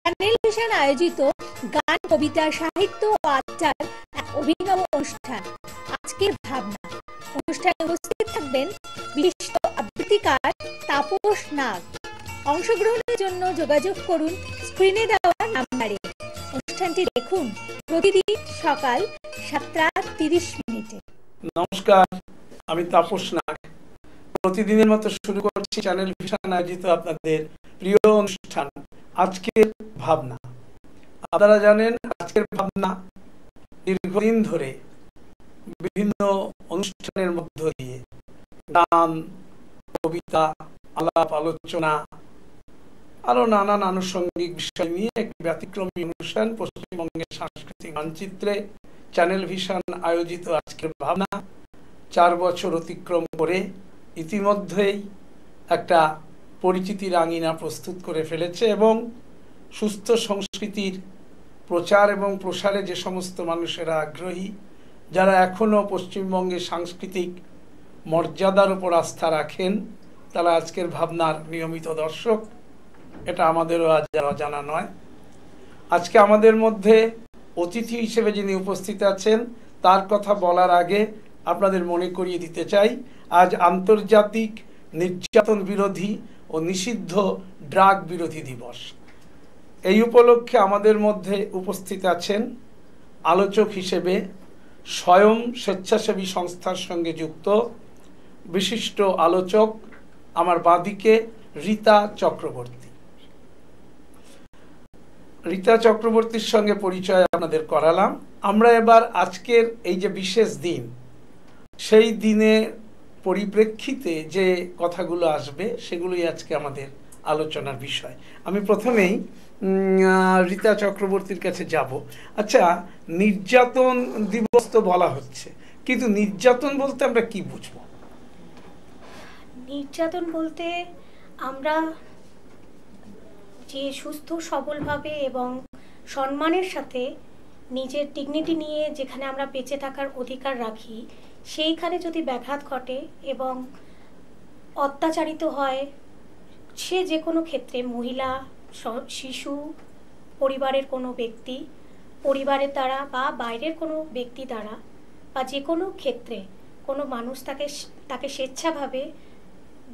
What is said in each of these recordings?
Channel vision আয়োজিত গান, কবিতা, সাহিত্য ও আড্ডার এক অভিনব অনুষ্ঠান আজকের ভাবনা। অনুষ্ঠানে উপস্থিত থাকবেন বিশিষ্ট আবৃত্তিকার তাপস নাগ। অংশগ্রহণের জন্য যোগাযোগ করুন স্ক্রিনে দেওয়া নাম্বারে। অনুষ্ঠানটি দেখুন প্রতিদিন সকাল 7:30। নমস্কার, আমি তাপস নাগ। প্রতিদিনের মতো শুরু করছি চ্যানেল ভিশন আয়োজিত আপনাদের প্রিয় অনুষ্ঠান আজকের ভাবনা। আপনারা জানেন আজকের ভাবনা দীর্ঘদিন ধরে বিভিন্ন অনুষ্ঠানের মধ্য দিয়ে গান, কবিতা, আলাপ আলোচনা আরো নানান আনুষঙ্গিক বিষয় নিয়ে একটি ব্যতিক্রমী অনুষ্ঠান পশ্চিমবঙ্গের সাংস্কৃতিক মানচিত্রে চ্যানেল ভিশন আয়োজিত আজকের ভাবনা 4 বছর অতিক্রম করে ইতিমধ্যেই একটা পরিচিতির আঙিনা প্রস্তুত করে ফেলেছে এবং সুস্থ সংস্কৃতির প্রচার এবং প্রসারে যে সমস্ত মানুষেরা আগ্রহী, যারা এখনও পশ্চিমবঙ্গের সাংস্কৃতিক মর্যাদার উপর আস্থা রাখেন, তারা আজকের ভাবনার নিয়মিত দর্শক। এটা আমাদেরও আজ জানা নয়। আজকে আমাদের মধ্যে অতিথি হিসেবে যিনি উপস্থিত আছেন তার কথা বলার আগে আপনাদের মনে করিয়ে দিতে চাই, আজ আন্তর্জাতিক নির্যাতন বিরোধী ও নিষিদ্ধ ড্রাগ বিরোধী দিবস। এই উপলক্ষে আমাদের মধ্যে উপস্থিত আছেন আলোচক হিসেবে স্বয়ং স্বেচ্ছাসেবী সংস্থার সঙ্গে যুক্ত বিশিষ্ট আলোচক আমার বাঁদিকে রীতা চক্রবর্তী। রীতা চক্রবর্তীর সঙ্গে পরিচয় আপনাদের করালাম। আমরা এবার আজকের এই যে বিশেষ দিন, সেই দিনের পরিপ্রেক্ষিতে যে কথাগুলো আসবে সেগুলোই আজকে আমাদের আলোচনার বিষয়। আমি প্রথমেই রীতা চক্রবর্তীর কাছে যাব। আচ্ছা, নির্যাতন দিবস তো বলা হচ্ছে, কিন্তু নির্যাতন বলতে আমরা কি বুঝবো? নির্যাতন বলতে আমরা যে সুস্থ সবলভাবে এবং সম্মানের সাথে নিজের ডিগনিটি নিয়ে যেখানে আমরা বেঁচে থাকার অধিকার রাখি, সেইখানে যদি ব্যাঘাত ঘটে এবং অত্যাচারিত হয়, সে যে কোনো ক্ষেত্রে মহিলা, শিশু, পরিবারের কোনো ব্যক্তি, পরিবারের দ্বারা বা বাইরের কোনো ব্যক্তি দ্বারা বা যে কোনো ক্ষেত্রে কোনো মানুষ তাকে স্বেচ্ছাভাবে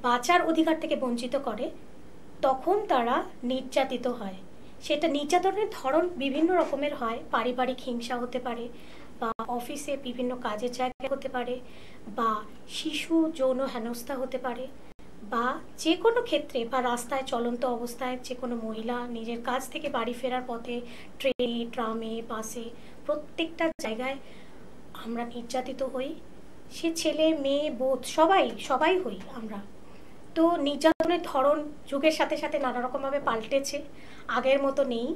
বাঁচার অধিকার থেকে বঞ্চিত করে, তখন তারা নির্যাতিত হয়। সেটা নির্যাতনের ধরন বিভিন্ন রকমের হয়। পারিবারিক হিংসা হতে পারে, বা অফিসে বিভিন্ন কাজের জায়গায় হতে পারে, বা শিশু যৌন হেনস্থা হতে পারে, বা যে কোনো ক্ষেত্রে বা রাস্তায় চলন্ত অবস্থায় যে কোনো মহিলা নিজের কাজ থেকে বাড়ি ফেরার পথে ট্রেনে, ট্রামে, বাসে, প্রত্যেকটা জায়গায় আমরা নির্যাতিত হই। সে ছেলে, মেয়ে, বোধ সবাই হই আমরা। তো নির্যাতনের ধরন যুগের সাথে সাথে নানা রকমভাবে পাল্টেছে, আগের মতো নেই,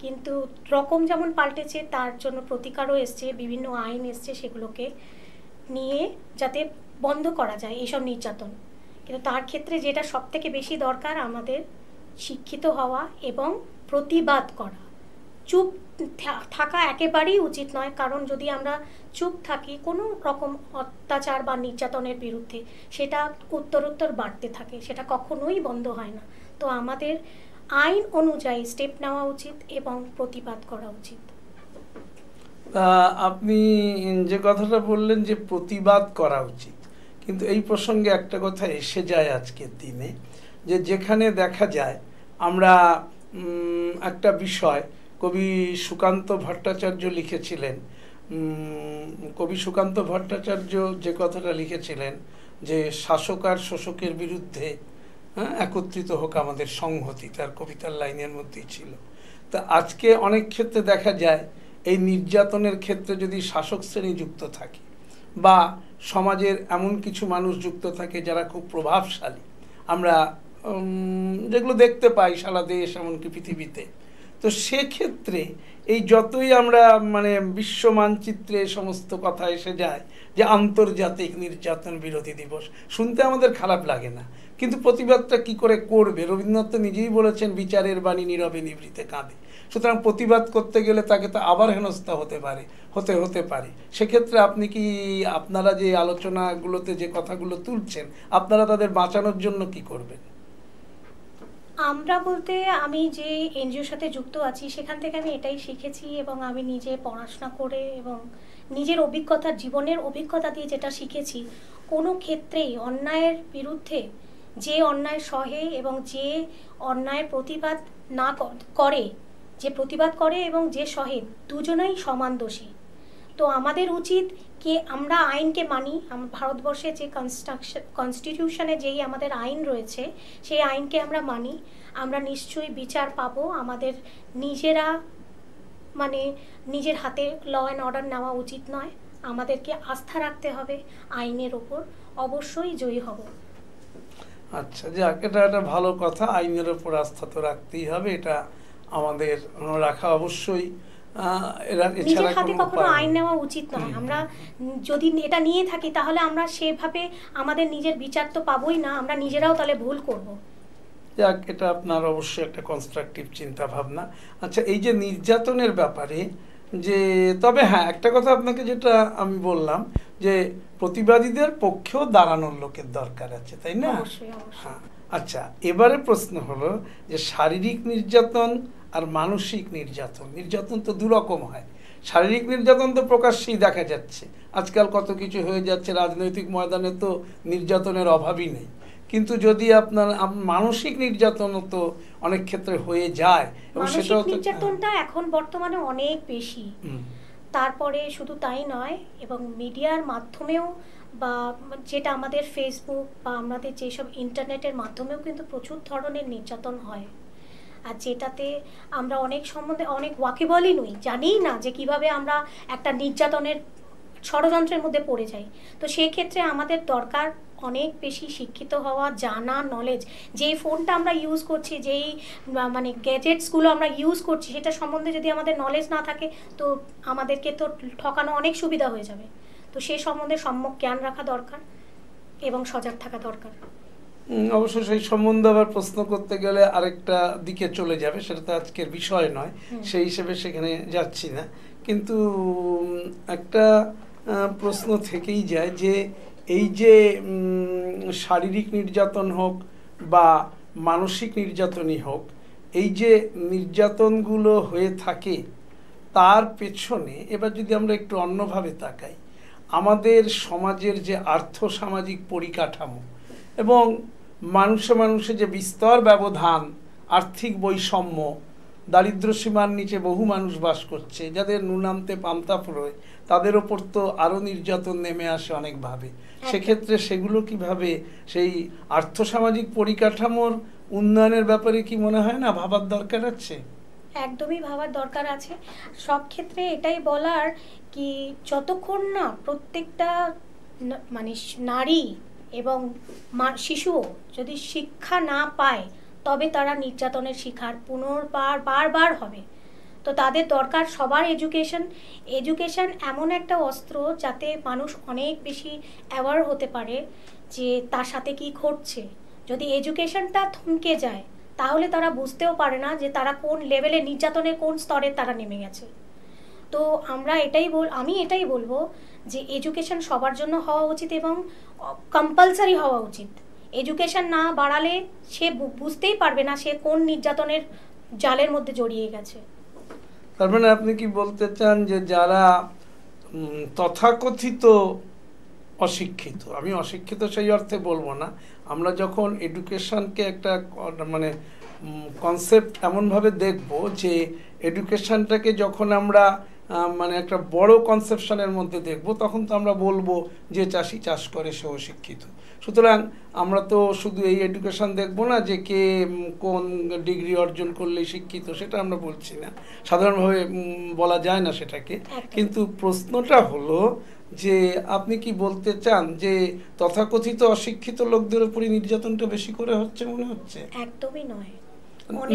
কিন্তু রকম যেমন পাল্টেছে তার জন্য প্রতিকারও এসছে, বিভিন্ন আইন এসছে সেগুলোকে নিয়ে যাতে বন্ধ করা যায় এইসব নির্যাতন। কিন্তু তার ক্ষেত্রে যেটা সবথেকে বেশি দরকার, আমাদের শিক্ষিত হওয়া এবং প্রতিবাদ করা। চুপ থাকা একেবারেই উচিত নয়, কারণ যদি আমরা চুপ থাকি কোনো রকম অত্যাচার বা নির্যাতনের বিরুদ্ধে, সেটা উত্তরোত্তর বাড়তে থাকে, সেটা কখনোই বন্ধ হয় না। তো আমাদের আইন অনুযায়ী স্টেপ নেওয়া উচিত এবং প্রতিবাদ করা উচিত। আপনি যে কথাটা বললেন যে প্রতিবাদ করা উচিত, কিন্তু এই প্রসঙ্গে একটা কথা এসে যায় আজকের দিনে, যে যেখানে দেখা যায় আমরা একটা বিষয় কবি সুকান্ত ভট্টাচার্য লিখেছিলেন। কবি সুকান্ত ভট্টাচার্য যে কথাটা লিখেছিলেন যে শাসক আর শোষকের বিরুদ্ধে একত্রিত হোক আমাদের সংহতি, তার কবিতার লাইনের মধ্যেই ছিল। তা আজকে অনেক ক্ষেত্রে দেখা যায় এই নির্যাতনের ক্ষেত্রে যদি শাসক শ্রেণী যুক্ত থাকে বা সমাজের এমন কিছু মানুষ যুক্ত থাকে যারা খুব প্রভাবশালী, আমরা যেগুলো দেখতে পাই সারা দেশ এমনকি পৃথিবীতে, তো সেক্ষেত্রে এই যতই আমরা বিশ্ব মানচিত্রে সমস্ত কথা এসে যায় যে আন্তর্জাতিক নির্যাতন বিরোধী দিবস, শুনতে আমাদের খারাপ লাগে না, কিন্তু প্রতিবাদটা কি করে করবে? রবীন্দ্রনাথ তো নিজেই বলেছেন, বিচারের বাণী নীরবে নিভৃতে কাঁদে। সুতরাং প্রতিবাদ করতে গেলে তাকে তো আবার হেনস্থা হতে পারে। সেক্ষেত্রে আপনি কি, আপনারা যে আলোচনাগুলোতে যে কথাগুলো তুলছেন, আপনারা তাদের বাঁচানোর জন্য কি করবেন? আমরা বলতে আমি যে এনজিওর সাথে যুক্ত আছি সেখান থেকে আমি এটাই শিখেছি, এবং আমি নিজে পড়াশোনা করে এবং নিজের অভিজ্ঞতা, জীবনের অভিজ্ঞতা দিয়ে যেটা শিখেছি, কোনো ক্ষেত্রেই অন্যায়ের বিরুদ্ধে যে অন্যায় সহে এবং যে অন্যায়ের প্রতিবাদ না করে, যে প্রতিবাদ করে এবং যে সহে, দুজনেই সমান দোষী। তো আমাদের উচিত কি আমরা আইনকে মানি। ভারতবর্ষে যে কনস্টিটিউশনে যেই আমাদের আইন রয়েছে সেই আইনকে আমরা মানি, আমরা নিশ্চয়ই বিচার পাবো। আমাদের নিজেরা মানে নিজের হাতে ল অ্যান্ড অর্ডার নেওয়া উচিত নয়, আমাদেরকে আস্থা রাখতে হবে আইনের ওপর, অবশ্যই জয়ী হব। আচ্ছা, যাক, এটা একটা ভালো কথা। আইনের ওপর আস্থা তো রাখতেই হবে, এটা আমাদের রাখা অবশ্যই। নিজের হাতে কখনো আইন নেওয়া উচিত নয়। আমরা যদি এটা নিয়ে থাকি তাহলে আমরা সেভাবে আমাদের নিজের বিচার তো পাবোই না, আমরা নিজেরাও তাহলে ভুল করব। যাক, এটা আপনার অবশ্যই একটা কনস্ট্রাকটিভ চিন্তা ভাবনা। আচ্ছা, এই যে নির্যাতনের ব্যাপারে যে, তবে হ্যাঁ, একটা কথা আপনাকে যেটা আমি বললাম যে প্রতিবাদীদের পক্ষেও দাঁড়ানোর লোকের দরকার আছে, তাই না? হ্যাঁ। আচ্ছা, এবারে প্রশ্ন হলো যে শারীরিক নির্যাতন আর মানসিক নির্যাতন, নির্যাতন তো দুরকম হয়। শারীরিক নির্যাতন তো প্রকাশ্যেই দেখা যাচ্ছে, আজকাল কত কিছু হয়ে যাচ্ছে, রাজনৈতিক ময়দানে তো নির্যাতনের অভাবই নেই। কিন্তু যদি আপনার মানসিক নির্যাতন তো অনেক ক্ষেত্রে হয়ে যায়, এবং সেটাও নির্যাতনটা এখন বর্তমানে অনেক বেশি। তারপরে শুধু তাই নয়, এবং মিডিয়ার মাধ্যমেও বা যেটা আমাদের ফেসবুক বা আমাদের যেসব ইন্টারনেটের মাধ্যমেও কিন্তু প্রচুর ধরনের নির্যাতন হয়, আর যেটাতে আমরা অনেক সম্বন্ধে অনেক ওয়াকিবলই নই, জানিই না যে কিভাবে আমরা একটা নির্যাতনের ষড়যন্ত্রের মধ্যে পড়ে যাই। তো সেই ক্ষেত্রে আমাদের দরকার অনেক বেশি শিক্ষিত হওয়া, জানা, নলেজ। যেই ফোনটা আমরা ইউজ করছি, যেই মানে গ্যাজেটসগুলো আমরা ইউজ করছি, সেটা সম্বন্ধে যদি আমাদের নলেজ না থাকে তো আমাদেরকে তো ঠকানো অনেক সুবিধা হয়ে যাবে। তো সেই সম্বন্ধে সম্যক জ্ঞান রাখা দরকার এবং সজাগ থাকা দরকার। অবশ্য সেই সম্বন্ধে আবার প্রশ্ন করতে গেলে আরেকটা দিকে চলে যাবে, সেটা তো আজকের বিষয় নয়, সেই হিসেবে সেখানে যাচ্ছি না। কিন্তু একটা প্রশ্ন থেকেই যায় যে এই যে শারীরিক নির্যাতন হোক বা মানসিক নির্যাতনই হোক, এই যে নির্যাতনগুলো হয়ে থাকে তার পেছনে এবার যদি আমরা একটু অন্যভাবে তাকাই, আমাদের সমাজের যে আর্থসামাজিক পরিকাঠামো এবং মানুষে মানুষে যে বিস্তর ব্যবধান, আর্থিক বৈষম্য, দারিদ্র সীমার নিচে বহু মানুষ বাস করছে, যাদের নুনান্তে পান্তা ফুরোয়, তাদের ওপর তো আরও নির্যাতন নেমে আসে অনেকভাবে। সেক্ষেত্রে সেগুলো কিভাবে, সেই আর্থসামাজিক পরিকাঠামোর উন্নয়নের ব্যাপারে কি মনে হয় না ভাবার দরকার আছে? একদমই ভাবার দরকার আছে। সব ক্ষেত্রে এটাই বলার কি, যতক্ষণ না প্রত্যেকটা মানে নারী এবং শিশুও যদি শিক্ষা না পায় তবে তারা নির্যাতনের শিকার বারবার হবে। তো তাদের দরকার সবার এডুকেশন এমন একটা অস্ত্র যাতে মানুষ অনেক বেশি অ্যাওয়ার হতে পারে যে তার সাথে কি ঘটছে। যদি এডুকেশনটা থমকে যায় তাহলে তারা বুঝতেও পারে না যে তারা কোন লেভেলে নির্যাতনের কোন স্তরে তারা নেমে গেছে। তো আমি এটাই বলবো যে এডুকেশন সবার জন্য হওয়া উচিত এবং কম্পালসারি হওয়া উচিত। এডুকেশন না বাড়ালে সে বুঝতেই পারবে না সে কোন নির্যাতনের জালের মধ্যে জড়িয়ে গেছে। তার মানে আপনি কি বলতে চান যে যারা তথাকথিত অশিক্ষিত, আমি অশিক্ষিত সেই অর্থে বলবো না, আমরা যখন এডুকেশনকে একটা মানে কনসেপ্ট এমনভাবে দেখব যে এডুকেশনটাকে যখন আমরা মানে একটা বড় কনসেপশনের মধ্যে দেখব, তখন তো আমরা বলবো যে চাষি চাষ করে সেও শিক্ষিত। সুতরাং আমরা তো শুধু এই এডুকেশন দেখব না যে কে কোন ডিগ্রি অর্জন করলে শিক্ষিত, সেটা আমরা বলছি না, সাধারণভাবে বলা যায় না সেটাকে। কিন্তু প্রশ্নটা হলো যে আপনি কি বলতে চান যে তথাকথিত অশিক্ষিত লোকদের উপরই নির্যাতনটা বেশি করে হচ্ছে মনে হচ্ছে? একদমই নয়।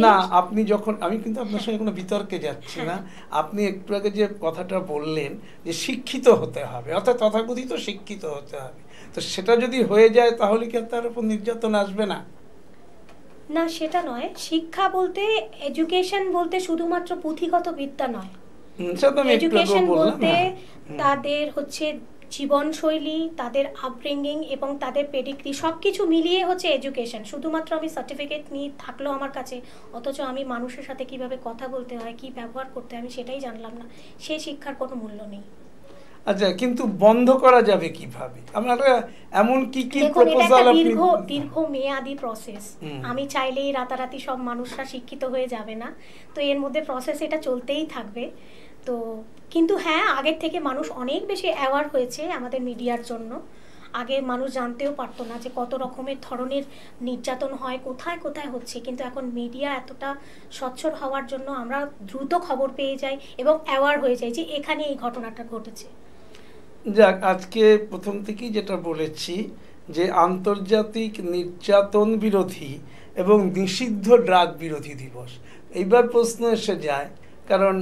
না, আপনি যখন, আমি কিন্তু আপনার সঙ্গে কোনো বিতর্কে যাচ্ছি না, আপনি একটু আগে যে কথাটা বললেন যে শিক্ষিত হতে হবে, অর্থাৎ তথাকথিত শিক্ষিত হতে হবে, তো সেটা যদি হয়ে যায় তাহলে কি তার উপর নির্যাতন আসবে না? না, সেটা নয়। শিক্ষা বলতে, এডুকেশন বলতে শুধুমাত্র পুঁথিগত বিদ্যা নয়। এডুকেশন বলতে তাদের হচ্ছে জীবনশৈলী, তাদের আপব্রিঙ্গিং এবং তাদের পেডিগ্রি সব কিছু মিলিয়ে হচ্ছে এডুকেশন। শুধুমাত্র আমি সার্টিফিকেট নিয়ে থাকলো আমার কাছে, অথচ আমি মানুষের সাথে কিভাবে কথা বলতে হয়, কি ব্যবহার করতে হয়, আমি সেটাই জানলাম না, সেই শিক্ষার কোনো মূল্য নেই। আচ্ছা, কিন্তু বন্ধ করা যাবে কিভাবে? আমরা এমন কি কি প্রপোজাল? এটা একটা দীর্ঘ মেয়াদি প্রসেস। আমি চাইলেই রাতারাতি সব মানুষরা শিক্ষিত হয়ে যাবে না, তো এর মধ্যে প্রসেস এটা চলতেই থাকবে। তো কিন্তু হ্যাঁ, আগের থেকে মানুষ অনেক বেশি অ্যাওয়ার হয়েছে আমাদের মিডিয়ার জন্য। আগে মানুষ জানতেও পারতো না যে কত রকমের ধরনের নির্যাতন হয়, কোথায় কোথায় হচ্ছে, কিন্তু এখন মিডিয়া এতটা স্বচ্ছল হওয়ার জন্য আমরা দ্রুত খবর পেয়ে যাই এবং অ্যাওয়ার হয়ে যাই যে এখানে এই ঘটনাটা ঘটেছে। যাক, আজকে প্রথম থেকেই যেটা বলেছি যে আন্তর্জাতিক নির্যাতন বিরোধী এবং নিষিদ্ধ ড্রাগ বিরোধী দিবস। এইবার প্রশ্ন এসে যায়, কারণ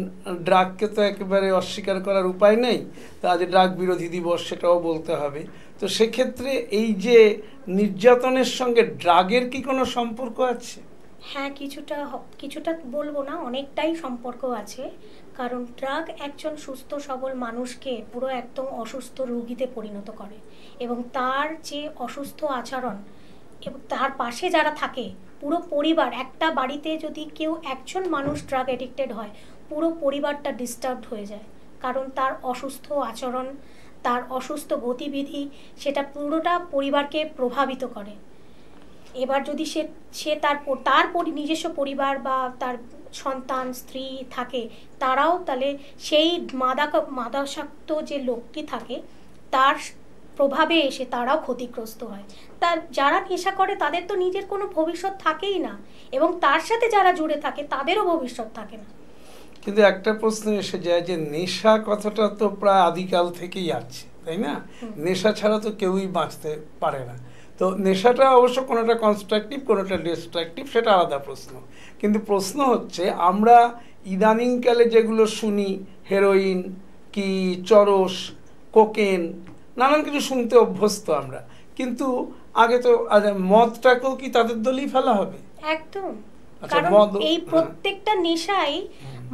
ড্রাগকে তো একেবারে অস্বীকার করার উপায় নেই, তা আজ ড্রাগ বিরোধী দিবস, সেটাও বলতে হবে। তো সেক্ষেত্রে এই যে নির্যাতনের সঙ্গে ড্রাগের কি কোনো সম্পর্ক আছে? হ্যাঁ, কিছুটা বলবো না, অনেকটাই সম্পর্ক আছে। কারণ ড্রাগ একজন সুস্থ সবল মানুষকে পুরো একদম অসুস্থ রোগীতে পরিণত করে, এবং তার যে অসুস্থ আচরণ এবং তার পাশে যারা থাকে পুরো পরিবার, একটা বাড়িতে যদি কেউ একজন মানুষ ড্রাগ এডিক্টেড হয়, পুরো পরিবারটা ডিস্টার্বড হয়ে যায়। কারণ তার অসুস্থ আচরণ, তার অসুস্থ গতিবিধি, সেটা পুরোটা পরিবারকে প্রভাবিত করে। এবার যদি সে তার নিজস্ব পরিবার বা তার সন্তান স্ত্রী থাকে, তারাও তাহলে সেই মাদকাসক্ত যে লোকটি থাকে তার প্রভাবে এসে তারাও ক্ষতিগ্রস্ত হয়। তার যারা নেশা করে তাদের তো নিজের কোনো ভবিষ্যৎ থাকেই না, এবং তার সাথে যারা জুড়ে থাকে তাদেরও ভবিষ্যৎ থাকে না। কিন্তু একটা প্রশ্ন এসে যায় যে নেশা কথাটা তো প্রায় আদিকাল থেকেই আছে, তাই না? নেশা ছাড়া তো কেউই বাঁচতে পারে না। তো নেশাটা অবশ্য কোনোটা কনস্ট্রাকটিভ, কোনোটা ডিস্ট্রাকটিভ, সেটা আলাদা প্রশ্ন। কিন্তু প্রশ্ন হচ্ছে, আমরা ইদানিংকালে যেগুলো শুনি, হেরোইন কি চরস, কোকেন, নানান কিছু শুনতে অভ্যস্ত আমরা, কিন্তু আগে তো মদটাকেও কি তাদের দলেই ফেলা হবে? একদম। কারণ এই প্রত্যেকটা নেশাই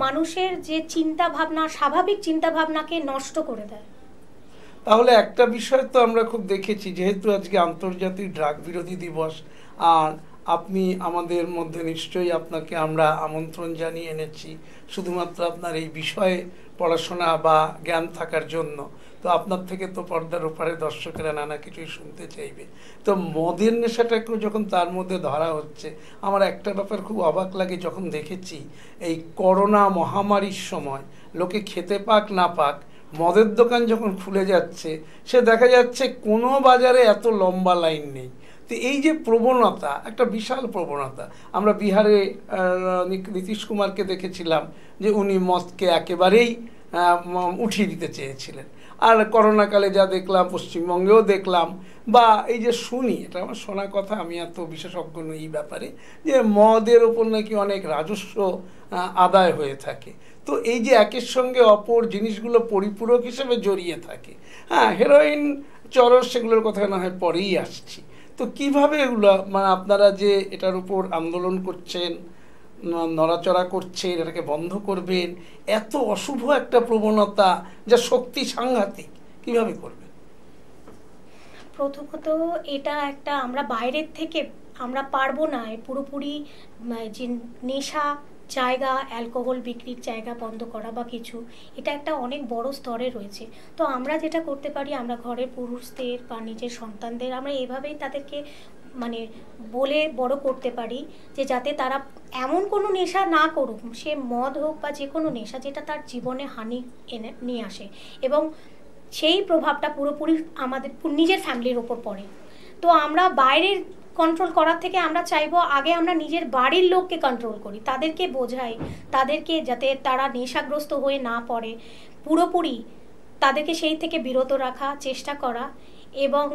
মানুষের যে চিন্তা ভাবনা, স্বাভাবিক চিন্তা ভাবনাকে নষ্ট করে দেয়। তাহলে একটা বিষয় তো আমরা খুব দেখেছি, যেহেতু আজকে আন্তর্জাতিক ড্রাগ বিরোধী দিবস, আর আপনি আমাদের মধ্যে নিশ্চয়ই আপনাকে আমরা আমন্ত্রণ জানিয়ে এনেছি শুধুমাত্র আপনার এই বিষয়ে পড়াশোনা বা জ্ঞান থাকার জন্য। তো আপনার থেকে তো পর্দার ওপারে দর্শকেরা নানা কিছুই শুনতে চাইবে। তো মদের নেশাটাকেও যখন তার মধ্যে ধরা হচ্ছে, আমার একটা ব্যাপার খুব অবাক লাগে, যখন দেখেছি এই করোনা মহামারীর সময় লোকে খেতে পাক না পাক, মদের দোকান যখন খুলে যাচ্ছে, সে দেখা যাচ্ছে কোনো বাজারে এত লম্বা লাইন নেই। তো এই যে প্রবণতা, একটা বিশাল প্রবণতা। আমরা বিহারে নীতিশ কুমারকে দেখেছিলাম যে উনি মদকে একেবারেই উঠিয়ে দিতে চেয়েছিলেন। আর করোনাকালে যা দেখলাম, পশ্চিমবঙ্গেও দেখলাম, বা এই যে শুনি, এটা আমার শোনা কথা, আমি এত বিশেষজ্ঞ নই এই ব্যাপারে, যে মদের ওপর নাকি অনেক রাজস্ব আদায় হয়ে থাকে। তো এই যে একের সঙ্গে অপর জিনিসগুলো পরিপূরক হিসেবে জড়িয়ে থাকে। হ্যাঁ, হেরোইন, চরস, সেগুলোর কথা না হয় পরেই আসছি। তো কিভাবে এগুলো, মানে আপনারা যে এটার উপর আন্দোলন করছেন, নড়াচড়া করছেন, এটাকে বন্ধ করবেন, এত অশুভ একটা প্রবণতা যা শক্তি সাংঘাতিক, কিভাবে করবেন? প্রথমত এটা একটা, আমরা বাইরের থেকে আমরা পারবো না পুরোপুরি যে নেশা জায়গা, অ্যালকোহল বিক্রির জায়গা বন্ধ করা বা কিছু, এটা একটা অনেক বড় স্তরে রয়েছে। তো আমরা যেটা করতে পারি, আমরা ঘরের পুরুষদের বা নিজের সন্তানদের আমরা এভাবেই তাদেরকে মানে বলে বড় করতে পারি যে যাতে তারা এমন কোনো নেশা না করুক, সে মদ হোক বা যে কোনো নেশা, যেটা তার জীবনে হানি নিয়ে আসে, এবং সেই প্রভাবটা পুরোপুরি আমাদের নিজের ফ্যামিলির ওপর পড়ে। তো আমরা বাইরের কন্ট্রোল করার থেকে আমরা চাইবো আগে আমরা নিজের বাড়ির লোককে কন্ট্রোল করি, তাদেরকে বোঝাই, তাদেরকে যাতে তারা নেশাগ্রস্ত হয়ে না পড়ে, পুরোপুরি তাদেরকে সেই থেকে বিরত রাখা চেষ্টা করা। এবং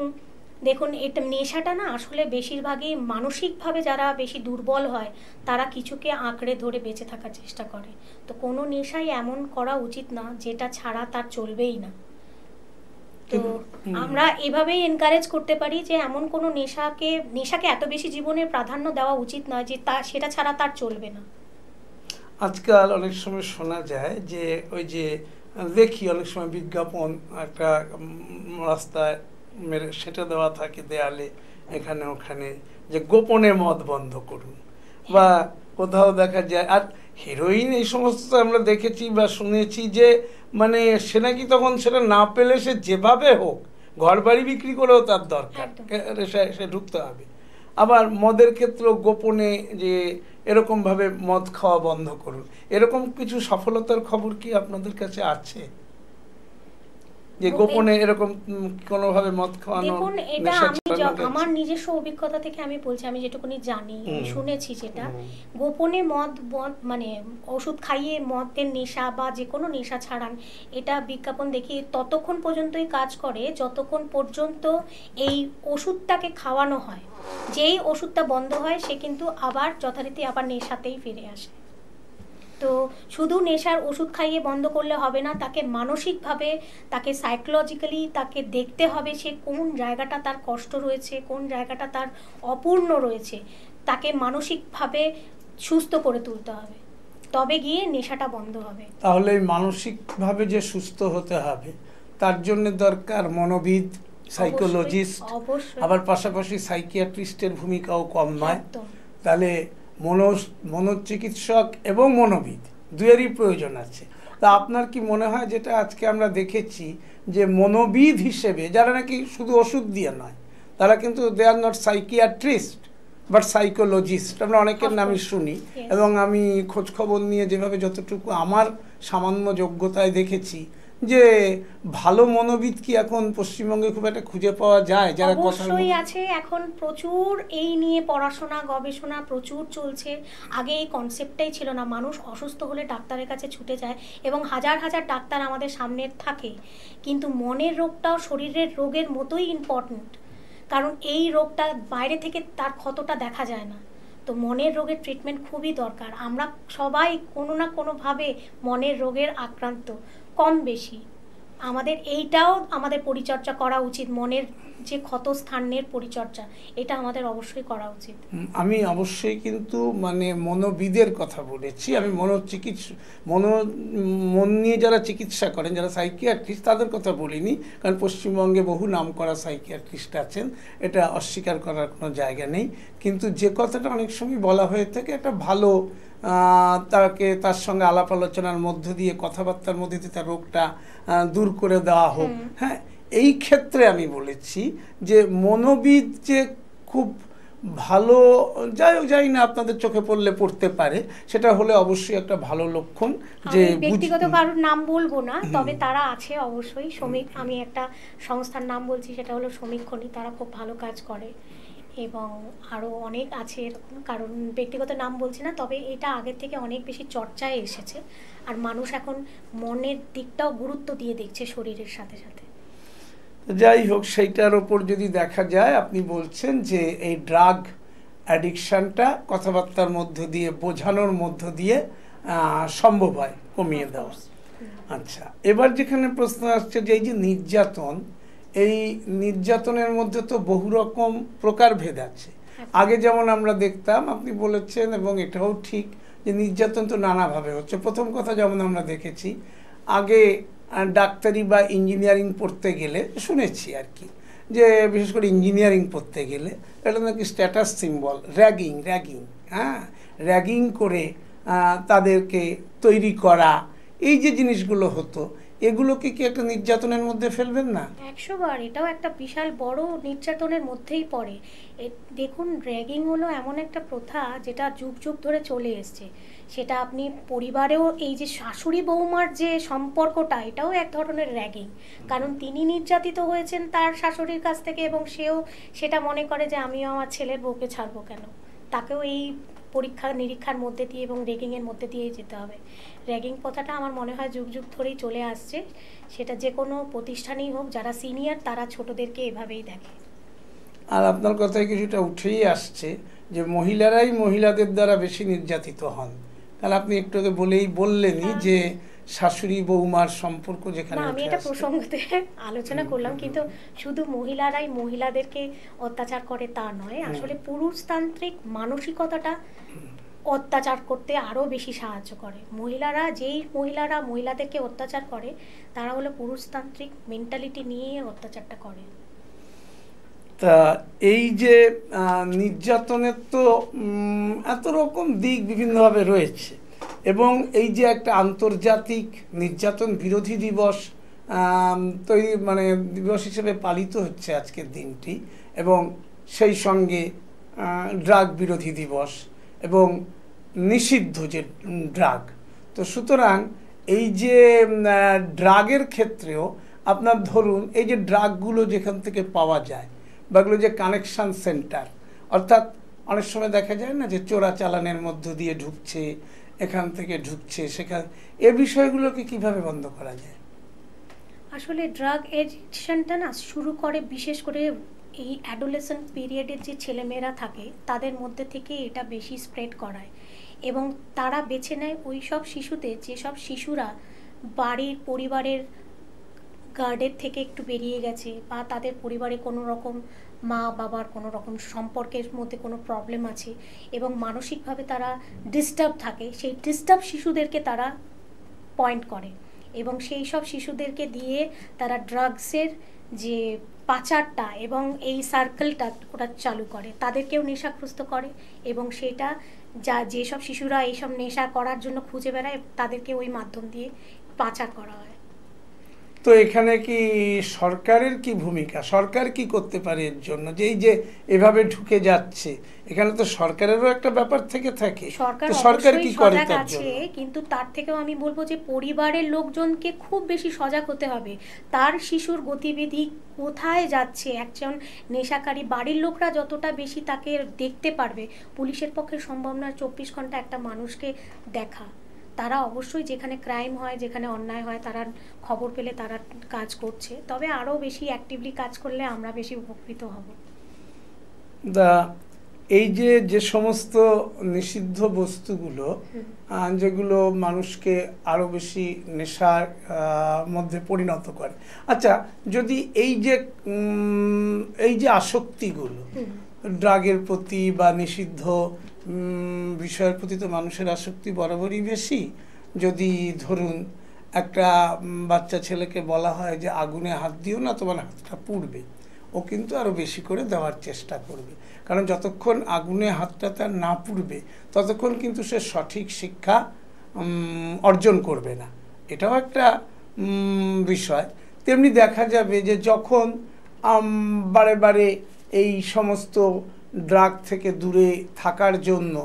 দেখুন, এটা নেশাটা না আসলে বেশিরভাগই মানসিকভাবে যারা বেশি দুর্বল হয় তারা কিছুকে আঁকড়ে ধরে বেঁচে থাকার চেষ্টা করে। তো কোনো নেশাই এমন করা উচিত না যেটা ছাড়া তার চলবেই না। তো আমরা এভাবেই এনকারেজ করতে পারি যে এমন কোনো নেশাকে এত বেশি জীবনের প্রাধান্য দেওয়া উচিত নয় যে সেটা ছাড়া তার চলবে না। আজকাল অনেক সময় শোনা যায় যে ওই যে দেখি অনেক সময় বিজ্ঞাপন একটা রাস্তায় মেরে সেটা দেওয়া থাকে দেয়ালে এখানে ওখানে, যে গোপনে মদ বন্ধ করুন, বা কোথাও দেখা যায়। আর হিরোইন এই সমস্ত আমরা দেখেছি বা শুনেছি যে মানে সে নাকি তখন সেটা না পেলে সে যেভাবে হোক ঘর বাড়ি বিক্রি করেও তার দরকার, সে ঢুকতে হবে। আবার মদের ক্ষেত্রেও গোপনে যে এরকমভাবে মদ খাওয়া বন্ধ করুন, এরকম কিছু সফলতার খবর কি আপনাদের কাছে আছে যে গোপনে এরকম কোনোভাবে মদ খাওয়ানো? দেখুন, এটা আমি আমার নিজস্ব অভিজ্ঞতা থেকে আমি বলছি, আমি যেটুকুনি জানি শুনেছি, যেটা গোপনে মদ মানে ওষুধ খাইয়ে মদের নেশা বা যে কোনো নেশা ছাড়ান, এটা বিজ্ঞাপন দেখি ততক্ষণ পর্যন্তই কাজ করে যতক্ষণ পর্যন্ত এই ওষুধটাকে খাওয়ানো হয়। যেই ওষুধটা বন্ধ হয় সে কিন্তু আবার যথারীতি আবার নেশাতেই ফিরে আসে। তো শুধু নেশার ওষুধ খাইয়ে বন্ধ করলে হবে না, তাকে মানসিকভাবে, তাকে সাইকোলজিক্যালি তাকে দেখতে হবে সে কোন জায়গাটা তার কষ্ট রয়েছে, কোন জায়গাটা তার অপূর্ণ রয়েছে, তাকে মানসিকভাবে সুস্থ করে তুলতে হবে, তবে গিয়ে নেশাটা বন্ধ হবে। তাহলে মানসিকভাবে যে সুস্থ হতে হবে তার জন্য দরকার মনোবিদ, সাইকোলজিস্ট, আবার পাশাপাশি সাইকিয়াট্রিস্টের ভূমিকাও কম নয়। তাহলে মনোচিকিৎসক এবং মনোবিদ দুয়েরই প্রয়োজন আছে। তা আপনার কি মনে হয়, যেটা আজকে আমরা দেখেছি যে মনোবিদ হিসেবে যারা নাকি শুধু ওষুধ দিয়ে নয়, তারা কিন্তু they are not psychiatrist but psychologist, আমরা অনেকের নামই শুনি, এবং আমি খোঁজখবর নিয়ে যেভাবে যতটুকু আমার সামান্য যোগ্যতায় দেখেছি যে ভালো মনোবিদ কি এখন পশ্চিমবঙ্গে খুব একটা খুঁজে পাওয়া যায়? যারা অবশ্যই আছে, এখন প্রচুর এই নিয়ে পড়াশোনা গবেষণা প্রচুর চলছে। আগে এই কনসেপ্টটাই ছিল না, মানুষ অসুস্থ হলে ডাক্তারের কাছে ছুটে যায় এবং হাজার হাজার ডাক্তার আমাদের সামনে থাকে, কিন্তু মনের রোগটাও শরীরের রোগের মতোই ইম্পর্টেন্ট, কারণ এই রোগটা বাইরে থেকে তার ক্ষতটা দেখা যায় না। তো মনের রোগের ট্রিটমেন্ট খুবই দরকার। আমরা সবাই কোনো না কোনোভাবে মনের রোগের আক্রান্ত, কম বেশি। আমাদের এইটাও আমাদের পরিচর্যা করা উচিত, মনের যে ক্ষতস্থানের পরিচর্যা, এটা আমাদের অবশ্যই করা উচিত। আমি অবশ্যই কিন্তু মানে মনোবিদের কথা বলেছি, আমি মন নিয়ে যারা চিকিৎসা করেন, যারা সাইকিয়াট্রিস্ট, তাদের কথা বলিনি, কারণ পশ্চিমবঙ্গে বহু নাম করা সাইকিয়াট্রিস্ট আছেন, এটা অস্বীকার করার কোনো জায়গা নেই। কিন্তু যে কথাটা অনেক সময় বলা হয়ে থাকে, একটা ভালো তার সঙ্গে আলাপ আলোচনার মধ্য দিয়ে, কথাবার্তার মধ্যে দিয়ে তার রোগটা দূর করে দেওয়া হোক। হ্যাঁ, এই ক্ষেত্রে আমি বলেছি যে মনোবিদ যে খুব ভালো, যাই না আপনাদের চোখে পড়লে পড়তে পারে, সেটা হলে অবশ্যই একটা ভালো লক্ষণ। যে ব্যক্তিগত কারোর নাম বলবো না, তবে তারা আছে অবশ্যই। আমি একটা সংস্থার নাম বলছি, সেটা হলো সমীক্ষণী, তারা খুব ভালো কাজ করে, এবং আরও অনেক আছে এরকম, কারণ ব্যক্তিগত নাম বলছি না, তবে এটা আগের থেকে অনেক বেশি চর্চায় এসেছে, আর মানুষ এখন মনের দিকটাও গুরুত্ব দিয়ে দেখছে শরীরের সাথে সাথে। যাই হোক, সেইটার ওপর যদি দেখা যায়, আপনি বলছেন যে এই ড্রাগ অ্যাডিকশানটা কথাবার্তার মধ্য দিয়ে, বোঝানোর মধ্য দিয়ে সম্ভব হয় কমিয়ে দেওয়া। আচ্ছা, এবার যেখানে প্রশ্ন আসছে যে এই যে নির্যাতন, এই নির্যাতনের মধ্যে তো বহু রকম প্রকারভেদ আছে। আগে যেমন আমরা দেখতাম, আপনি বলেছেন এবং এটাও ঠিক, যে নির্যাতন তো নানাভাবে হচ্ছে। প্রথম কথা যেমন আমরা দেখেছি, আগে ডাক্তারি বা ইঞ্জিনিয়ারিং পড়তে গেলে শুনেছি আর কি, যে বিশেষ করে ইঞ্জিনিয়ারিং পড়তে গেলে এটা নাকি স্ট্যাটাস সিম্বল, র্যাগিং, হ্যাঁ, র্যাগিং করে তাদেরকে তৈরি করা, এই যে জিনিসগুলো হতো, এগুলোকে কি একটা নির্যাতনের মধ্যে ফেলবেন না? 100 বার, এটাও একটা বিশাল বড় নির্যাতনের মধ্যেই পড়ে। দেখুন, র্যাগিং হলো এমন একটা প্রথা যেটা যুগ যুগ ধরে চলে এসছে। সেটা আপনি পরিবারেও, এই যে শাশুড়ি বৌমার যে সম্পর্কটা, এটাও এক ধরনের র্যাগিং, কারণ তিনি নির্যাতিত হয়েছেন তার শাশুড়ির কাছ থেকে, এবং সেও সেটা মনে করে যে আমিও আমার ছেলের বউকে ছাড়বো কেন, তাকেও এই পরীক্ষা নিরীক্ষার মধ্যে দিয়ে এবং র্যাগিংয়ের মধ্যে দিয়েই যেতে হবে। র্যাগিং কথাটা আমার মনে হয় যুগ যুগ ধরেই চলে আসছে, সেটা যে কোনো প্রতিষ্ঠানেই হোক, যারা সিনিয়র তারা ছোটদেরকে এভাবেই দেখে। আর আপনার কথায় কিছুটা উঠেই আসছে যে মহিলারাই মহিলাদের দ্বারা বেশি নির্যাতিত হন। তাহলে আপনি একটু আগে বললেনই যে শাশুড়ি বৌমার সম্পর্ক যেখানে, আমি এটা প্রসঙ্গতে আলোচনা করলাম, কিন্তু শুধু মহিলারাই মহিলাদেরকে অত্যাচার করে তা নয়, আসলে পুরুষতান্ত্রিক মানসিকতাটা অত্যাচার করতে আরও বেশি সাহায্য করে। যেই মহিলারা মহিলাদেরকে অত্যাচার করে তারা হলো পুরুষতান্ত্রিক মেন্টালিটি নিয়ে অত্যাচারটা করে। তা এই যে নির্যাতনের তো এত রকম দিক বিভিন্নভাবে রয়েছে, এবং এই যে একটা আন্তর্জাতিক নির্যাতন বিরোধী দিবস দিবস হিসেবে পালিত হচ্ছে আজকের দিনটি, এবং সেই সঙ্গে ড্রাগ বিরোধী দিবস এবং নিষিদ্ধ যে ড্রাগ, তো সুতরাং এই যে ড্রাগের ক্ষেত্রেও আপনার ধরুন এই যে ড্রাগগুলো যেখান থেকে পাওয়া যায় বা এগুলো যে কানেকশান সেন্টার, অর্থাৎ অনেক সময় দেখা যায় না যে চোরাচালানের মধ্য দিয়ে ঢুকছে, এখান থেকে ঢুকছে সেখানে, এ বিষয়গুলোকে কিভাবে বন্ধ করা যায়? আসলে ড্রাগ এডিকশনটা না শুরু করে বিশেষ করে এই অ্যাডোলেসেন্ট পিরিয়ডের যে ছেলেমেয়েরা থাকে তাদের মধ্যে থেকে এটা বেশি স্প্রেড করায়, এবং তারা বেছে নেয় ওই সব শিশুদের, যেসব শিশুরা পরিবারের গার্ডের থেকে একটু বেরিয়ে গেছে বা তাদের পরিবারে কোনো রকম মা বাবার কোনো রকম সম্পর্কের মধ্যে কোনো প্রবলেম আছে এবং মানসিকভাবে তারা ডিস্টার্ব থাকে, সেই ডিস্টার্ব শিশুদেরকে তারা পয়েন্ট করে এবং সেই সব শিশুদেরকে দিয়ে তারা ড্রাগসের যে পাচারটা এবং এই সার্কেলটা ওটা চালু করে, তাদেরকেও নেশাগ্রস্ত করে, এবং সেটা যেসব শিশুরা এইসব নেশা করার জন্য খুঁজে বেড়ায় তাদেরকে ওই মাধ্যম দিয়ে পাচার করা হয়। তো এখানে কি সরকারের কি ভূমিকা, সরকার কি করতে পারে এর জন্য, যে এই যে এভাবে ঢুকে যাচ্ছে, এখানে তো সরকারেরও একটা ব্যাপার থেকে থাকে, সরকার কি করে তার জন্য? কিন্তু তার থেকেও আমি বলবো যে পরিবারের লোকজনকে খুব বেশি সজাগ হতে হবে, তার শিশুর গতিবিধি কোথায় যাচ্ছে, একজন নেশাকারী বাড়ির লোকরা যতটা বেশি তাকে দেখতে পারবে, পুলিশের পক্ষে সম্ভব নয় 24 ঘন্টা একটা মানুষকে দেখা। তারা অবশ্যই যেখানে ক্রাইম হয়, যেখানে অন্যায় হয়, তারা খবর পেলে তারা কাজ করছে, তবে আরও বেশি অ্যাক্টিভলি কাজ করলে আমরা বেশি উপকৃত হব। এই যে সমস্ত নিষিদ্ধ বস্তুগুলো যেগুলো মানুষকে আরও বেশি নেশার মধ্যে পরিণত করে, আচ্ছা যদি এই যে আসক্তিগুলো ড্রাগের প্রতি বা নিষিদ্ধ বিষয়ের প্রতি, তো মানুষের আসক্তি বরাবরই বেশি। যদি ধরুন একটা বাচ্চা ছেলেকে বলা হয় যে আগুনে হাত দিও না, তোমার হাতটা পুড়বে, ও কিন্তু আরও বেশি করে দেওয়ার চেষ্টা করবে, কারণ যতক্ষণ আগুনে হাতটা তার না পুড়বে ততক্ষণ কিন্তু সে সঠিক শিক্ষা অর্জন করবে না, এটাও একটা বিষয়। তেমনি দেখা যাবে যে যখন বারে বারে এই সমস্ত ড্রাগ থেকে দূরে থাকার জন্য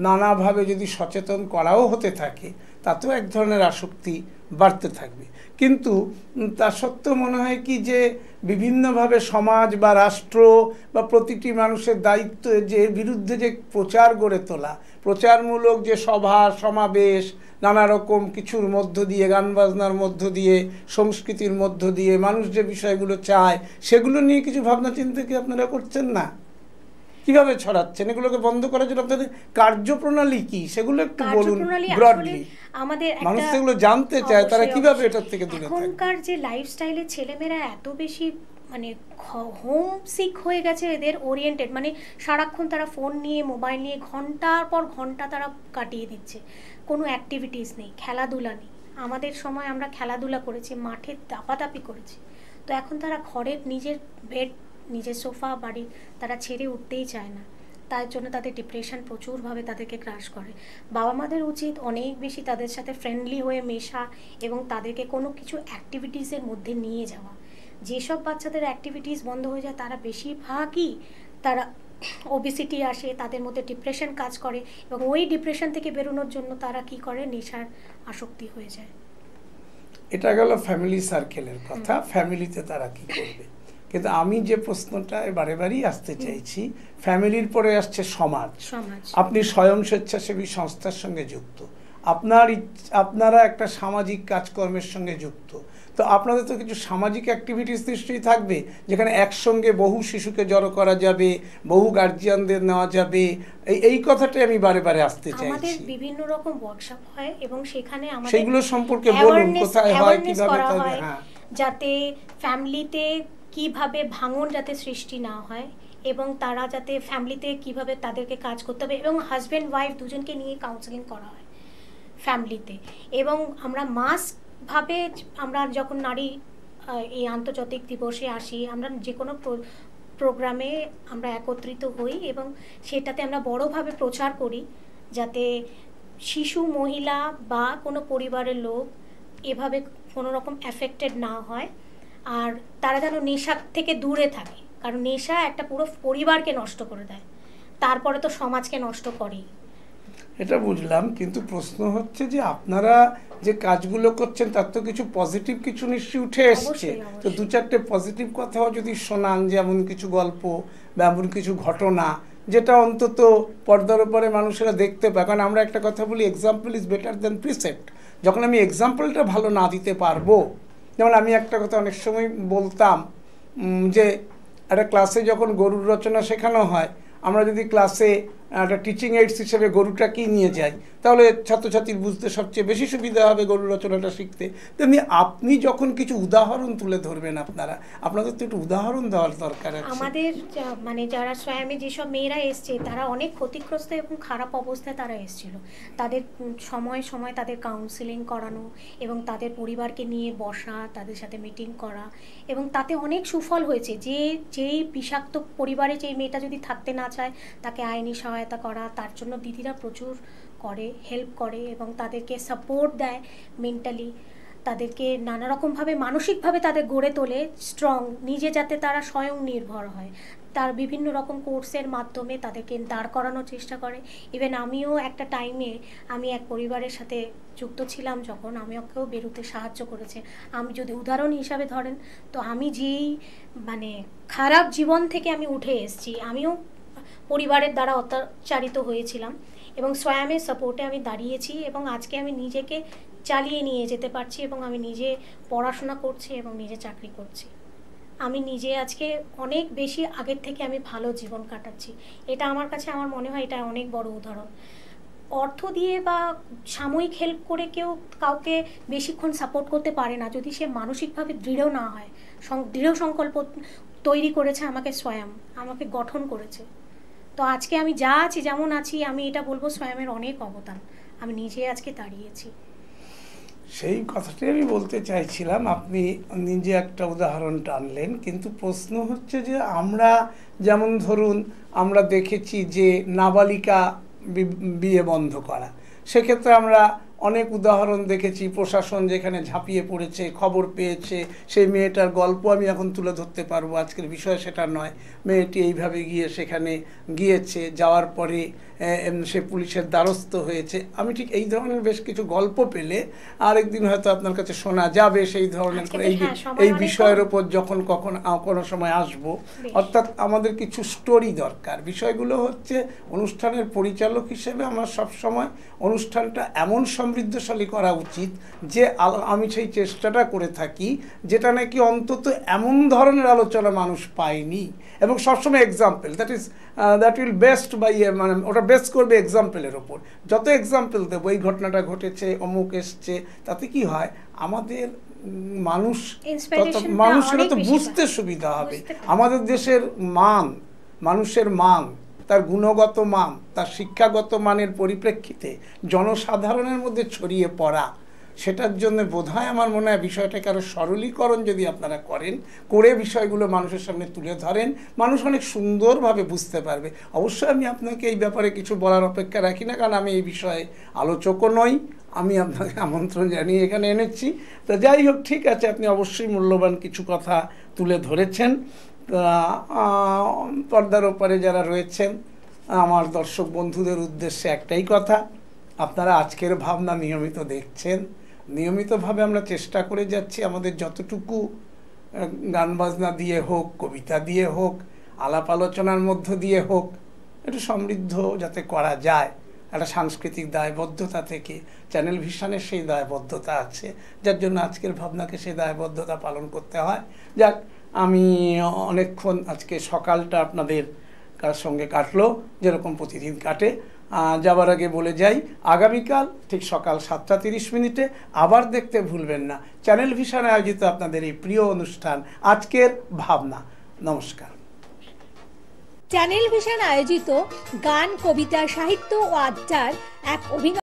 নানাভাবে যদি সচেতন করাও হতে থাকে, তাতেও এক ধরনের আসক্তি বাড়তে থাকবে। কিন্তু তা সত্ত্বেও মনে হয় কি যে বিভিন্নভাবে সমাজ বা রাষ্ট্র বা প্রতিটি মানুষের দায়িত্ব যে বিরুদ্ধে যে প্রচার গড়ে তোলা, প্রচারমূলক যে সভা সমাবেশ, নানা রকম কিছুর মধ্য দিয়ে, গান বাজনার মধ্য দিয়ে, সংস্কৃতির মধ্য দিয়ে মানুষ যে বিষয়গুলো চায় সেগুলো নিয়ে কিছু ভাবনা চিন্তা কি আপনারা করছেন না? কিভাবে ছড়াচ্ছেন? এগুলোকে বন্ধ করার জন্য আপনাদের কার্যপ্রণালী কি, সেগুলো একটু বলুন ব্রডলি। আমাদের মানুষ এগুলো জানতে চায়, তারা কিভাবে এটার থেকে দূরে থাকে? এখনকার যে লাইফস্টাইলে ছেলেমেয়েরা এত বেশি হোম সিক হয়ে গেছে, এদের ওরিয়েন্টেড, সারাক্ষণ তারা ফোন নিয়ে, মোবাইল নিয়ে ঘন্টার পর ঘন্টা তারা কাটিয়ে দিচ্ছে, কোনো অ্যাক্টিভিটিস নেই, খেলাধুলা নেই। আমাদের সময় আমরা খেলাধুলা করেছি, মাঠে দাপাদাপি করেছি, তো এখন তারা ঘরের নিজের বেড, নিজের সোফা, বাড়ি তারা ছেড়ে উঠতেই চায় না, তার জন্য তাদের ডিপ্রেশন প্রচুরভাবে তাদেরকে ক্রাশ করে। বাবা মাদের উচিত অনেক বেশি তাদের সাথে ফ্রেন্ডলি হয়ে মেশা এবং তাদেরকে কোনো কিছু অ্যাক্টিভিটিসের মধ্যে নিয়ে যাওয়া। যেসব বাচ্চাদের অ্যাক্টিভিটিস বন্ধ হয়ে যায় তারা বেশিরভাগই তারা ওবেসিটি আসে, তাদের মধ্যে ডিপ্রেশন কাজ করে, এবং ওই ডিপ্রেশন থেকে বেরোনোর জন্য তারা কি করে, নেশার আসক্তি হয়ে যায়। এটা গেল ফ্যামিলি সার্কেলের কথা, ফ্যামিলিতে তারা কি করবে। কিন্তু আমি যে প্রশ্নটা বারেবারই আসতে চাইছি, ফ্যামিলির পরে আসছে সমাজ। আপনি স্বয়ং স্বেচ্ছাসেবী সংস্থার সঙ্গে যুক্ত, আপনারা একটা সামাজিক কাজকর্মের সঙ্গে যুক্ত, তো আপনাদের তো কিছু সামাজিক অ্যাক্টিভিটিস নিশ্চয়ই থাকবে, যেখানে একসঙ্গে বহু শিশুকে জড়ো করা যাবে, বহু গার্জিয়ানদের নেওয়া যাবে। এই কথাটাই আমি বারে বারে আসতে চাইছি। আমাদের বিভিন্ন রকম ওয়ার্কশপ হয় এবং সেখানে আমাদের সেগুলো সম্পর্কে বলুন, কোথায় হয়, কিভাবে হয়, যাতে ফ্যামিলিতে কিভাবে ভাঙন যাতে সৃষ্টি না হয় এবং তারা যাতে ফ্যামিলিতে কিভাবে তাদেরকে কাজ করতে হবে, এবং হাজব্যান্ড ওয়াইফ দুজনকে নিয়ে কাউন্সেলিং করা হয় ফ্যামিলিতে। এবং আমরা মাসভাবে আমরা যখন নারী এই আন্তর্জাতিক দিবসে আসি, আমরা যে কোনো প্রোগ্রামে আমরা একত্রিত হই এবং সেটাতে আমরা বড়োভাবে প্রচার করি যাতে শিশু, মহিলা বা কোনো পরিবারের লোক এভাবে কোনো রকম এফেক্টেড না হয়, আর তারা যেন নেশা থেকে দূরে থাকে, কারণ নেশা একটা পুরো পরিবারকে নষ্ট করে দেয়, তারপরে তো সমাজকে নষ্ট করেই। এটা বুঝলাম, কিন্তু প্রশ্ন হচ্ছে যে আপনারা যে কাজগুলো করছেন তার তো কিছু পজিটিভ কিছু নিশ্চয়ই উঠে এসছে, তো দু চারটে পজিটিভ কথাও যদি শোনান, যেমন কিছু গল্প বা এমন কিছু ঘটনা যেটা অন্তত পর্দার উপরে মানুষেরা দেখতে পায়। কারণ আমরা একটা কথা বলি, example is better than precept. যখন আমি এক্সাম্পলটা ভালো না দিতে পারবো, যেমন আমি একটা কথা অনেক সময় বলতাম যে একটা ক্লাসে যখন গরুর রচনা শেখানো হয়, আমরা যদি ক্লাসে একটা টিচিং এইডস হিসেবে গরুটাকেই নিয়ে যাই, তাহলে ছাত্রছাত্রীর বুঝতে সবচেয়ে বেশি সুবিধা হবে গরু রচনাটা শিখতে। তেমনি আপনি যখন কিছু উদাহরণ তুলে ধরবেন, আপনাদের তো একটু উদাহরণ দেওয়ার দরকার আছে। আমাদের মানে যারা স্বয়মে যেসব মেয়েরা এসছে তারা অনেক ক্ষতিগ্রস্ত এবং খারাপ অবস্থায় তারা এসেছিল। তাদের সময় সময় তাদের কাউন্সিলিং করানো এবং তাদের পরিবারকে নিয়ে বসা, তাদের সাথে মিটিং করা, এবং তাতে অনেক সুফল হয়েছে। যেই বিষাক্ত পরিবারে যেই মেয়েটা যদি থাকতে না চায়, তাকে আইনি সহায়তা করা, তার জন্য দিদিরা প্রচুর করে, হেল্প করে এবং তাদেরকে সাপোর্ট দেয় মেন্টালি, তাদেরকে নানা রকমভাবে মানসিকভাবে তাদের গড়ে তোলে স্ট্রং, নিজে যাতে তারা স্বয়ং নির্ভর হয়। তার বিভিন্ন রকম কোর্সের মাধ্যমে তাদেরকে দাঁড় করানোর চেষ্টা করে। ইভেন আমিও একটা টাইমে আমি এক পরিবারের সাথে যুক্ত ছিলাম, যখন আমি ওকেও বেরোতে সাহায্য করেছে। আমি যদি উদাহরণ হিসাবে ধরেন, তো আমি যেই মানে খারাপ জীবন থেকে আমি উঠে এসেছি, আমিও পরিবারের দ্বারা অত্যাচারিত হয়েছিলাম এবং স্বয়মের সাপোর্টে আমি দাঁড়িয়েছি এবং আজকে আমি নিজেকে চালিয়ে নিয়ে যেতে পারছি এবং আমি নিজে পড়াশোনা করছি এবং নিজে চাকরি করছি। আমি নিজে আজকে অনেক বেশি আগের থেকে আমি ভালো জীবন কাটাচ্ছি। এটা আমার কাছে আমার মনে হয় এটা অনেক বড় উদাহরণ। অর্থ দিয়ে বা সাময়িক হেল্প করে কেউ কাউকে বেশিক্ষণ সাপোর্ট করতে পারে না যদি সে মানসিকভাবে দৃঢ় না হয়। দৃঢ় সংকল্প তৈরি করেছে আমাকে স্বয়ং, আমাকে গঠন করেছে। তো আজকে আমি যা আছি, যেমন আছি, আমি এটা বলবো স্বয়মের অনেক অবদান। আমি নিজে আজকে দাঁড়িয়েছি। সেই কথাটাই আমি বলতে চাইছিলাম, আপনি নিজে একটা উদাহরণ টানলেন, কিন্তু প্রশ্ন হচ্ছে যে আমরা যেমন ধরুন আমরা দেখেছি যে নাবালিকা বিয়ে বন্ধ করা, সেক্ষেত্রে আমরা অনেক উদাহরণ দেখেছি। প্রশাসন যেখানে ঝাঁপিয়ে পড়েছে, খবর পেয়েছে, সেই মেয়েটার গল্প আমি এখন তুলে ধরতে পারবো, আজকের বিষয় সেটা নয়। মেয়েটি এইভাবে গিয়ে সেখানে গিয়েছে, যাওয়ার পরে সে পুলিশের দ্বারস্থ হয়েছে। আমি ঠিক এই ধরনের বেশ কিছু গল্প পেলে আরেকদিন হয়তো আপনার কাছে শোনা যাবে সেই ধরনের এই বিষয়ের ওপর যখন কোনো সময় আসবো। অর্থাৎ আমাদের কিছু স্টোরি দরকার। বিষয়গুলো হচ্ছে অনুষ্ঠানের পরিচালক হিসেবে আমার সবসময় অনুষ্ঠানটা এমন সমৃদ্ধশালী করা উচিত যে আমি সেই চেষ্টাটা করে থাকি যেটা নাকি অন্তত এমন ধরনের আলোচনা মানুষ পায়নি, এবং সবসময় example that will best by মানে ওটা বেস্ট করবে এক্সাম্পলের ওপর। যত এক্সাম্পল দেবো, এই ঘটনাটা ঘটেছে, অমুক এসছে, তাতে কি হয় আমাদের মানুষের তো বুঝতে সুবিধা হবে। আমাদের দেশের মান, মানুষের মান, তার গুণগত মান, তার শিক্ষাগত মানের পরিপ্রেক্ষিতে জনসাধারণের মধ্যে ছড়িয়ে পড়া, সেটার জন্য বোধহয় আমার মনে হয় বিষয়টাকে আরও সরলীকরণ যদি আপনারা করে বিষয়গুলো মানুষের সামনে তুলে ধরেন, মানুষ অনেক সুন্দরভাবে বুঝতে পারবে। অবশ্যই আমি আপনাকে এই ব্যাপারে কিছু বলার অপেক্ষা রাখি না, কারণ আমি এই বিষয়ে আলোচকও নই। আমি আপনাকে আমন্ত্রণ জানিয়ে এখানে এনেছি। তো যাই হোক, ঠিক আছে, আপনি অবশ্যই মূল্যবান কিছু কথা তুলে ধরেছেন। পর্দার ওপারে যারা রয়েছেন, আমার দর্শক বন্ধুদের উদ্দেশ্যে একটাই কথা, আপনারা আজকের ভাবনা নিয়মিত দেখছেন। নিয়মিতভাবে আমরা চেষ্টা করে যাচ্ছি আমাদের যতটুকু গান বাজনা দিয়ে হোক, কবিতা দিয়ে হোক, আলাপ আলোচনার মধ্য দিয়ে হোক, একটু সমৃদ্ধ যাতে করা যায়। একটা সাংস্কৃতিক দায়বদ্ধতা থেকে চ্যানেল ভিশনের সেই দায়বদ্ধতা আছে, যার জন্য আজকের ভাবনাকে সেই দায়বদ্ধতা পালন করতে হয়। যাক, আমি অনেকক্ষণ আজকে সকালটা আপনাদের সঙ্গে কাটলো, যেরকম প্রতিদিন কাটে। যাবার আগে বলে যাই, আগামীকাল ঠিক সকাল 7:30 আবার দেখতে ভুলবেন না চ্যানেল ভিশন আয়োজিত আপনাদের এই প্রিয় অনুষ্ঠান আজকের ভাবনা। নমস্কার। চ্যানেল ভিশন আয়োজিত গান, কবিতা, সাহিত্য ও আড্ডার এক অভিনব